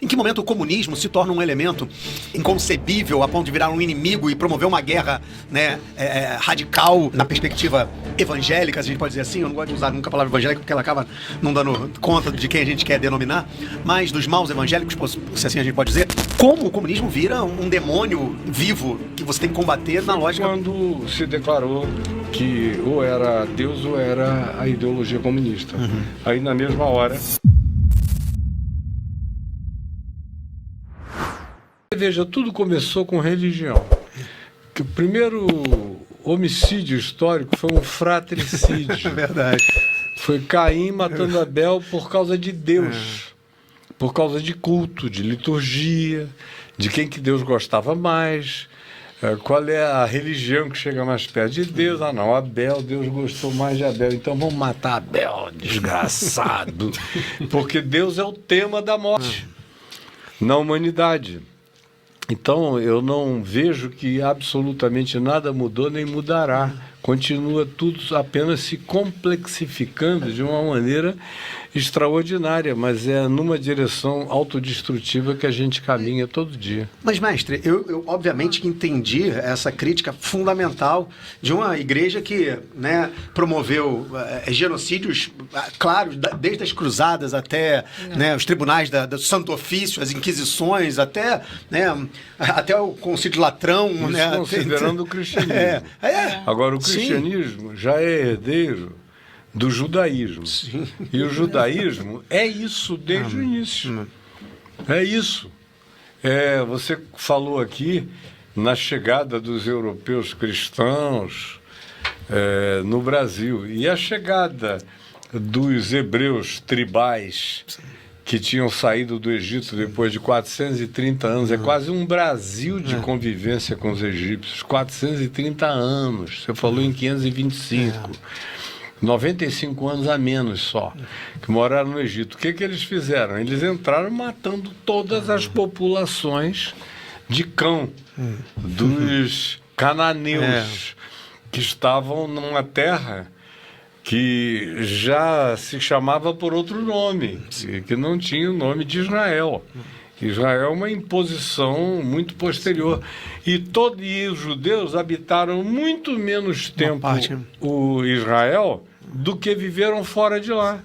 Em que momento o comunismo se torna um elemento inconcebível a ponto de virar um inimigo e promover uma guerra, né, radical na perspectiva evangélica, se a gente pode dizer assim? Eu não gosto de usar nunca a palavra evangélica porque ela acaba não dando conta de quem a gente quer denominar, mas dos maus evangélicos, se assim a gente pode dizer. Como o comunismo vira um demônio vivo que você tem que combater na lógica... Quando se declarou que ou era Deus ou era a ideologia comunista. Aí na mesma hora... Veja, tudo começou com religião. Que o primeiro homicídio histórico foi um fratricídio. Verdade. Foi Caim matando Abel por causa de Deus. Por causa de culto, de liturgia, de quem que Deus gostava mais, qual é a religião que chega mais perto de Deus. Ah não, Abel, Deus gostou mais de Abel, então vamos matar Abel, desgraçado. Porque Deus é o tema da morte na humanidade. Então, eu não vejo que absolutamente nada mudou nem mudará. Continua tudo apenas se complexificando de uma maneira extraordinária, mas é numa direção autodestrutiva que a gente caminha todo dia. Mas, mestre, eu obviamente que entendi essa crítica fundamental de uma igreja que, né, promoveu genocídios claros, desde as cruzadas até, né, os tribunais do Santo Ofício, as inquisições, até, né, até o Concílio de Latrão. Isso, né, considerando o cristianismo. Agora, o cristianismo já é herdeiro do judaísmo. Sim. E o judaísmo é isso desde o início. É isso. Você falou aqui na chegada dos europeus cristãos no Brasil. E a chegada dos hebreus tribais que tinham saído do Egito depois de 430 anos. É quase um Brasil de convivência com os egípcios. 430 anos. Você falou em 525. 95 anos a menos só, que moraram no Egito. O que eles fizeram? Eles entraram matando todas as populações de Cão, dos cananeus, que estavam numa terra que já se chamava por outro nome, que não tinha o nome de Israel. Israel é uma imposição muito posterior. E os judeus habitaram muito menos tempo o Israel do que viveram fora de lá.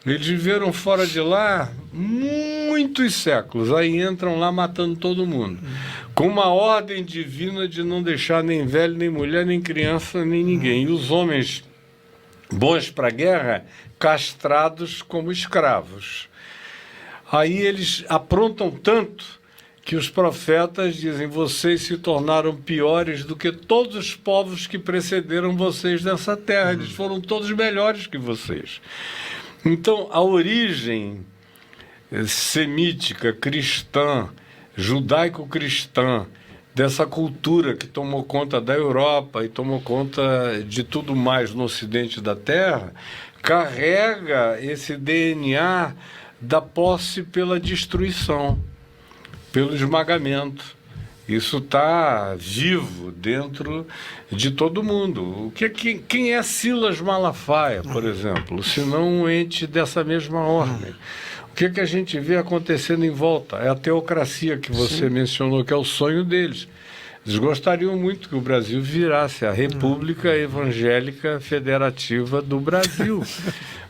Eles viveram fora de lá muitos séculos. Aí entram lá matando todo mundo. Com uma ordem divina de não deixar nem velho, nem mulher, nem criança, nem ninguém. E os homens bons para a guerra, castrados como escravos. Aí eles aprontam tanto que os profetas dizem: vocês se tornaram piores do que todos os povos que precederam vocês nessa terra. Eles foram todos melhores que vocês. Então, a origem semítica, cristã, judaico-cristã, dessa cultura que tomou conta da Europa e tomou conta de tudo mais no ocidente da Terra, carrega esse DNA da posse pela destruição, pelo esmagamento. Isso está vivo dentro de todo mundo. Quem é Silas Malafaia, por exemplo, se não um ente dessa mesma ordem? O que a gente vê acontecendo em volta? É a teocracia que você mencionou, que é o sonho deles. Eles gostariam muito que o Brasil virasse a República Evangélica Federativa do Brasil,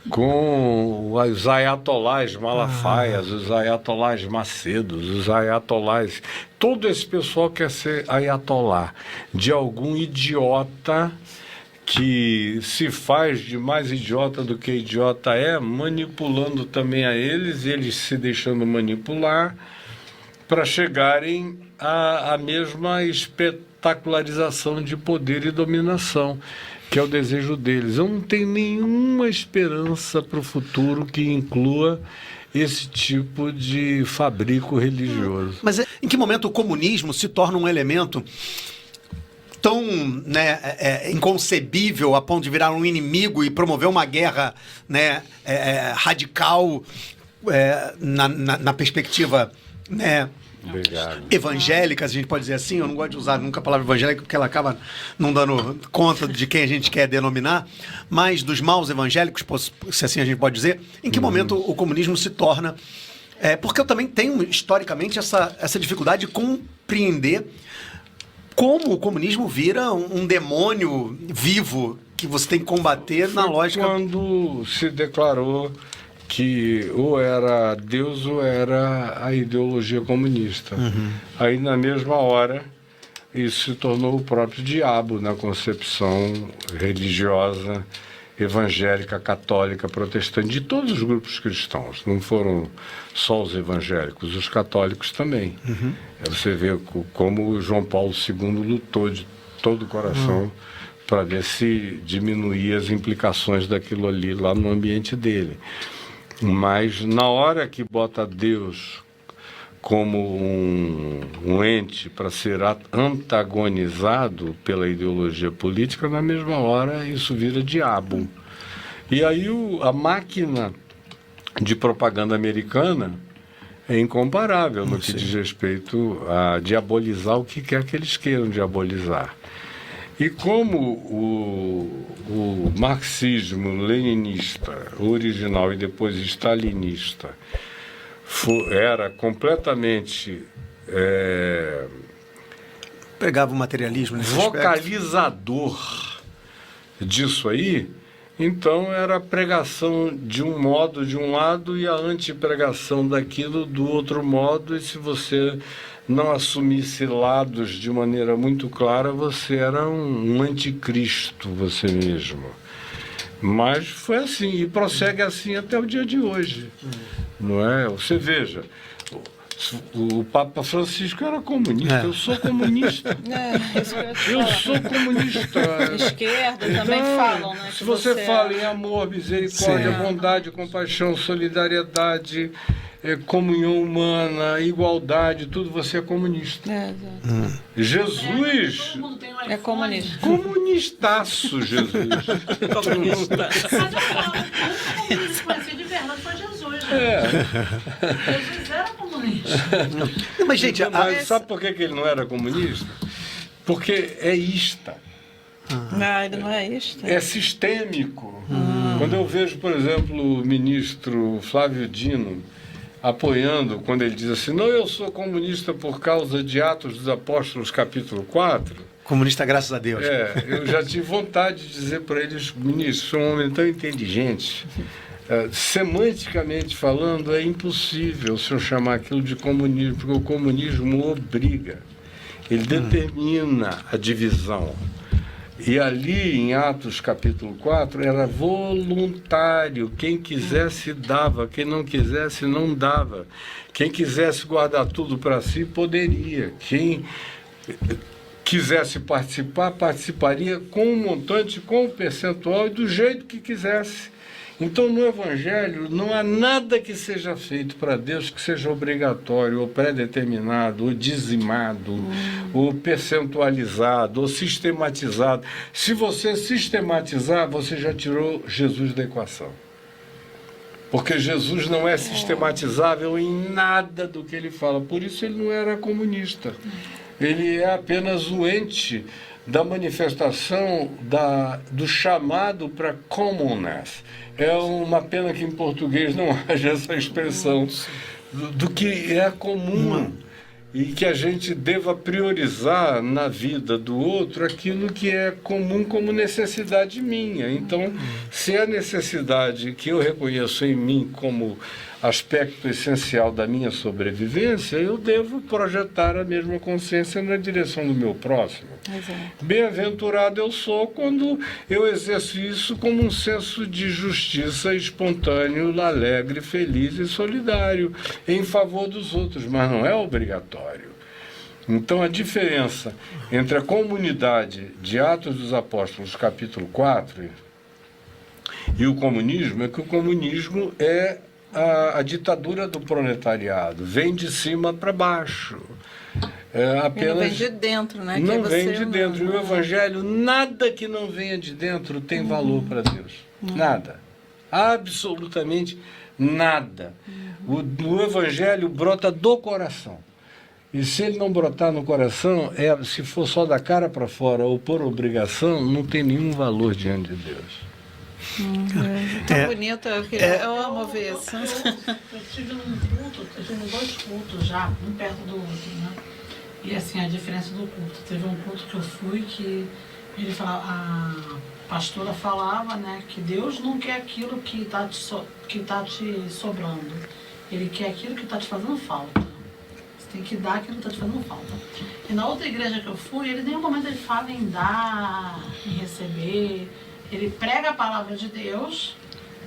com os ayatolás Malafaias, os ayatolás Macedos, os ayatolás... Todo esse pessoal quer ser ayatolá de algum idiota que se faz de mais idiota do que idiota manipulando também a eles, eles se deixando manipular, para chegarem à mesma espetacularização de poder e dominação, que é o desejo deles. Eu não tenho nenhuma esperança para o futuro que inclua esse tipo de fabrico religioso. Mas em que momento o comunismo se torna um elemento tão, né, inconcebível a ponto de virar um inimigo e promover uma guerra, né, radical na perspectiva, né, evangélica, a gente pode dizer assim? Eu não gosto de usar nunca a palavra evangélica porque ela acaba não dando conta de quem a gente quer denominar, mas dos maus evangélicos, se assim a gente pode dizer. Em que momento o comunismo se torna Porque eu também tenho, historicamente, essa dificuldade de compreender como o comunismo vira um demônio vivo que você tem que combater na lógica... Quando se declarou que ou era Deus ou era a ideologia comunista. Aí, na mesma hora, isso se tornou o próprio diabo na concepção religiosa, evangélica, católica, protestante, de todos os grupos cristãos. Não foram só os evangélicos, os católicos também. Você vê como João Paulo II lutou de todo o coração para ver se diminuía as implicações daquilo ali lá no ambiente dele. Mas na hora que bota Deus como um ente para ser antagonizado pela ideologia política, na mesma hora isso vira diabo. E aí a máquina de propaganda americana é incomparável no que diz respeito a diabolizar o que quer que eles queiram diabolizar. E como o marxismo leninista original e depois stalinista era completamente Pegava o materialismo nesse vocalizador disso aí, então era a pregação de um modo de um lado e a antipregação daquilo do outro modo, e se você não assumisse lados de maneira muito clara, você era um anticristo, você mesmo. Mas foi assim, e prossegue assim até o dia de hoje. Não é? Você veja, o Papa Francisco era comunista, eu sou comunista. Eu sou comunista. Esquerda também falam, né? Se você fala em amor, misericórdia, bondade, compaixão, solidariedade, comunhão humana, igualdade, tudo, você é comunista. Jesus é comunista. Comunistaço, Jesus. Comunista. Mas eu falo, o comunismo conhecido de verdade foi Jesus. Jesus era comunista. Mas, gente, sabe por que ele não era comunista? Porque é ista. Não, ele não é isto. É sistêmico. Quando eu vejo, por exemplo, o ministro Flávio Dino apoiando, quando ele diz assim, não, eu sou comunista por causa de Atos dos Apóstolos, capítulo 4. Comunista, graças a Deus. Eu já tive vontade de dizer para eles, ministro, sou um homem tão inteligente. Semanticamente falando, é impossível o senhor chamar aquilo de comunismo, porque o comunismo obriga. Ele determina a divisão. E ali, em Atos capítulo 4, era voluntário. Quem quisesse, dava. Quem não quisesse, não dava. Quem quisesse guardar tudo para si, poderia. Quem quisesse participar, participaria com um montante, com um percentual e do jeito que quisesse. Então, no Evangelho, não há nada que seja feito para Deus que seja obrigatório, ou predeterminado, ou dizimado, ou percentualizado, ou sistematizado. Se você sistematizar, você já tirou Jesus da equação. Porque Jesus não é sistematizável em nada do que ele fala. Por isso ele não era comunista. Ele é apenas o ente da manifestação do chamado para commonness. É uma pena que em português não haja essa expressão do que é comum e que a gente deva priorizar na vida do outro aquilo que é comum como necessidade minha. Então, se é a necessidade que eu reconheço em mim como aspecto essencial da minha sobrevivência, eu devo projetar a mesma consciência na direção do meu próximo. Bem-aventurado eu sou quando eu exerço isso como um senso de justiça espontâneo, alegre, feliz e solidário em favor dos outros, mas não é obrigatório. Então, a diferença entre a comunidade de Atos dos Apóstolos, capítulo 4, e o comunismo é que o comunismo é a ditadura do proletariado, vem de cima para baixo. Apenas não vem de dentro, né? Não vem de dentro. E o Evangelho, nada que não venha de dentro tem valor para Deus. Nada. Absolutamente nada. O Evangelho brota do coração. E se ele não brotar no coração, se for só da cara para fora ou por obrigação, não tem nenhum valor diante de Deus. Tão bonito, eu amo ver isso. Eu tive num culto, eu tive 2 cultos já, um perto do outro, né? E assim, a diferença do culto. Teve um culto que eu fui que ele falava, a pastora falava, né, que Deus não quer aquilo que tá te sobrando. Ele quer aquilo que está te fazendo falta. Você tem que dar aquilo que está te fazendo falta. E na outra igreja que eu fui, ele em nenhum momento ele fala em dar, em receber. Ele prega a palavra de Deus,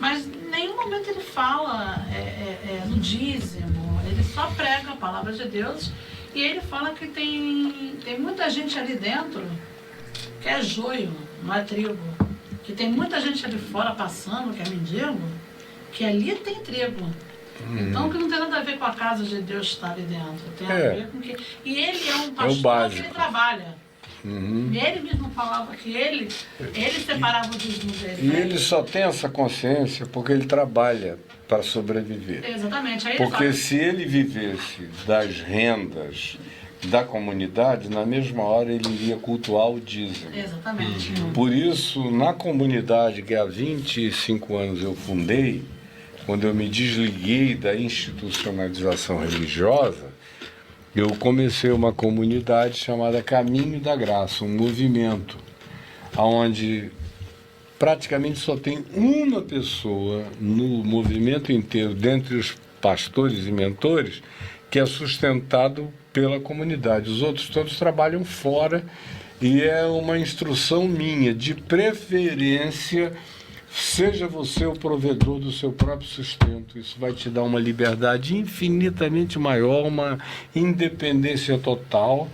mas em nenhum momento ele fala no dízimo. Ele só prega a palavra de Deus e ele fala que tem muita gente ali dentro que é joio, não é trigo. Que tem muita gente ali fora passando, que é mendigo, que ali tem trigo. Então, que não tem nada a ver com a casa de Deus estar ali dentro. Tem a ver com que... E ele é um pastor que ele trabalha. E ele mesmo falava que ele separava o dízimo dele. E ele só tem essa consciência porque ele trabalha para sobreviver. Exatamente. Aí porque se ele vivesse das rendas da comunidade, na mesma hora ele iria cultuar o dízimo. Exatamente. Por isso, na comunidade que há 25 anos eu fundei, quando eu me desliguei da institucionalização religiosa, eu comecei uma comunidade chamada Caminho da Graça, um movimento, onde praticamente só tem uma pessoa no movimento inteiro, dentre os pastores e mentores, que é sustentado pela comunidade. Os outros todos trabalham fora e é uma instrução minha, de preferência, seja você o provedor do seu próprio sustento. Isso vai te dar uma liberdade infinitamente maior, uma independência total,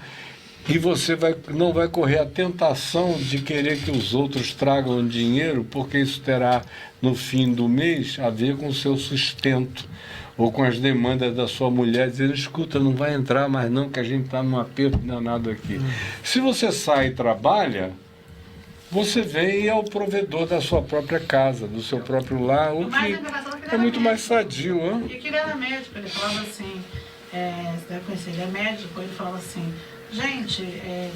e você não vai correr a tentação de querer que os outros tragam dinheiro, porque isso terá, no fim do mês, a ver com o seu sustento, ou com as demandas da sua mulher, dizendo, escuta, não vai entrar mais não, que a gente está num aperto danado aqui. Se você sai e trabalha, você vem e é o provedor da sua própria casa, do seu próprio lar, o que é muito mais sadio. Hein? E que ele era médico, ele falava assim, você deve conhecer, ele é médico, ele falava assim, gente,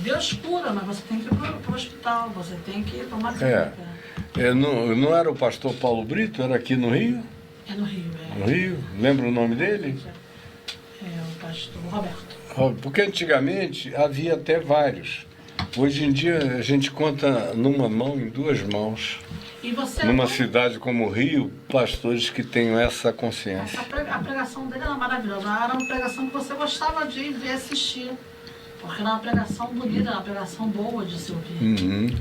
Deus cura, mas você tem que ir para o hospital, você tem que ir para uma clínica. Não era o pastor Paulo Brito, era aqui no Rio? É no Rio, No Rio? Lembra o nome dele? É o pastor Roberto. Porque antigamente havia até vários. Hoje em dia a gente conta numa mão, em 2 mãos. E você numa cidade como o Rio, pastores que tenham essa consciência. A pregação dele era maravilhosa. Era uma pregação que você gostava de ver assistir. Porque era uma pregação bonita, era uma pregação boa de se ouvir.